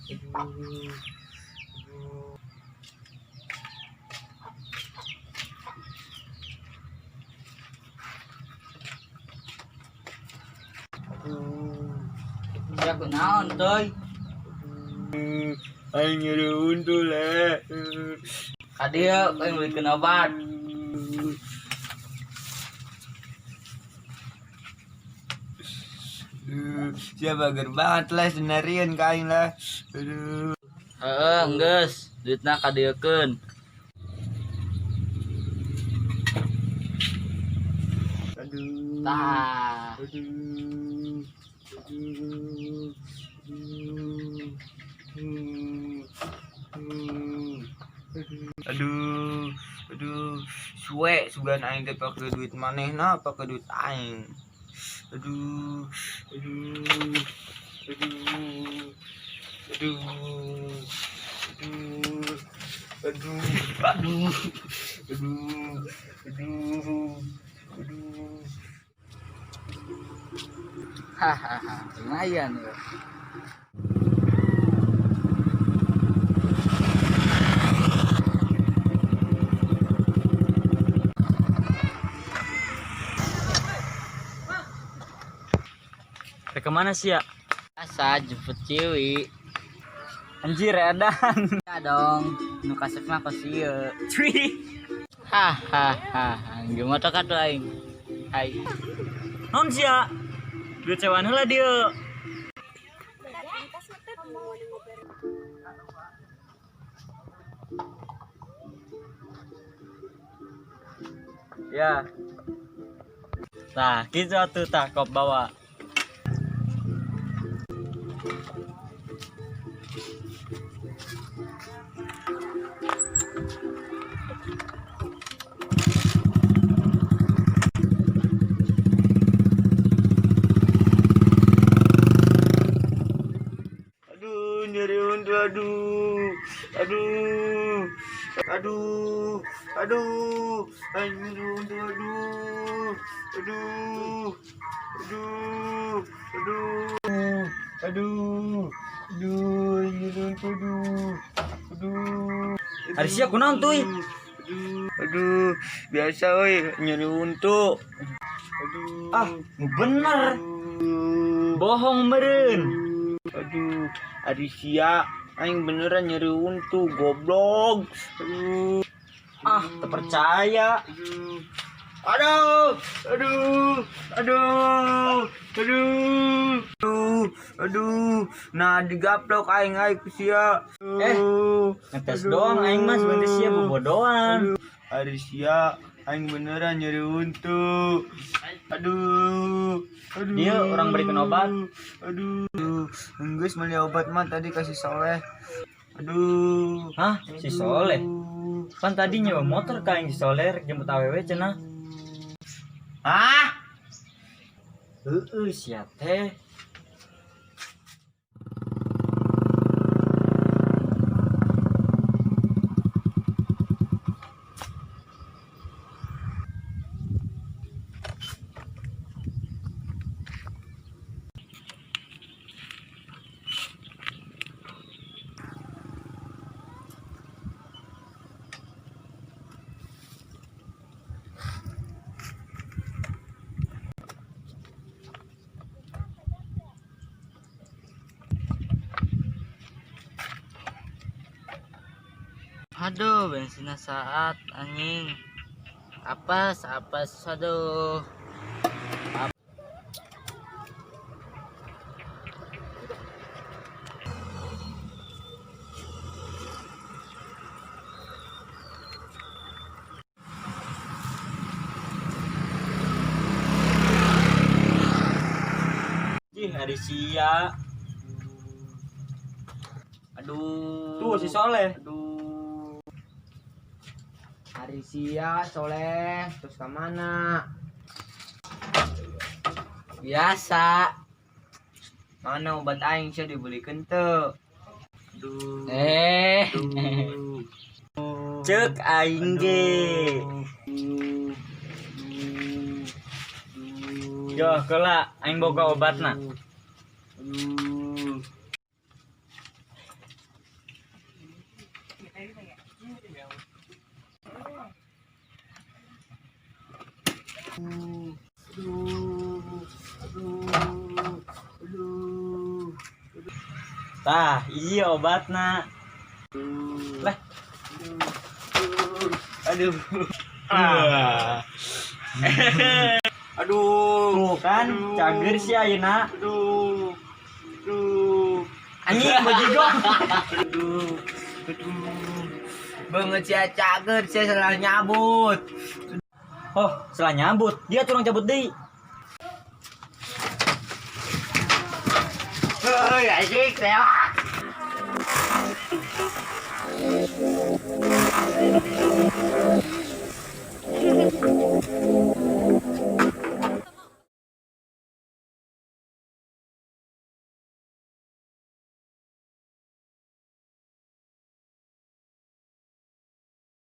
Aduh. Ya kunaon toy? Aing nyeri untu le. Kadieu yang belikeun obat. Siapa ger banget lah senarian kain lah. Aduh. Heeh, geus, duitna kadiekeun. Aduh. Tah. Aduh. Aduh. Aduh. Suwe sugan aing teh pake duit manehna pake duit aing. Aduh. Aduh. Aduh. Aduh. Aduh. Aduh. Aduh. Aduh. Aduh. Aduh. Hahaha, lumayan ya. Kemana sih ya? Asa jemput ciwi. Anjir edan. Ya dong, nu kasep mah kos ieu. Cuy. Hahaha, gimana tuh kata aing? Hai. Non sih ya? Duit cewek lah dia. Ya. Nah, gitu tuh tak kop bawa. Aduh, nyeri untu, aduh. Aduh. Aduh. Aduh. Aing nyeri untu, aduh. Aduh. Aduh. Aduh. Aduh. Aduh, nyeri untu, aduh. Aduh. Harusnya kunaon tuh? Aduh. Aduh, biasa euy, nyeri untu. Aduh. Ah, bener. Aduh. Bohong meren. Aduh, Arisia, aing beneran nyeri untu, goblok. Aduh, Ah, terpercaya. aduh, aduh, aduh, aduh, aduh, aduh, aduh, nah digaplok aing sia. Ngetes doang aing mas berarti sia bobodoan. Arisia, aing beneran nyeri untu. Aduh, aduh. Dia orang berikan obat. Aduh, geus meuli obat mah tadi kasih Soleh. Aduh. Hah, si Soleh. Kan tadi nyewa motor ka aing si Soleh rek jemput awewe cenah. Hah? Sia teh. Aduh, bensinnya saat anjing. Apes, aduh. Ih, hari sia. Aduh. Tuh si Soleh. Aduh. Arisia, Soleh, terus ke mana? Biasa. Mana obat aing sih dibelikeun teu? Aduh. Eh. Aduh. Cek aing ge. Yo, keula aing boga obatna. Aduh. Tah, iya obatna. Lah, Aduh. tuh kan, cager sih ayeuna. Aduh. Anjing bajigong. Banget sih cager, saya salah nyabut. Oh, salah nyambut. Dia turun cabut deui. Hei, asik saya.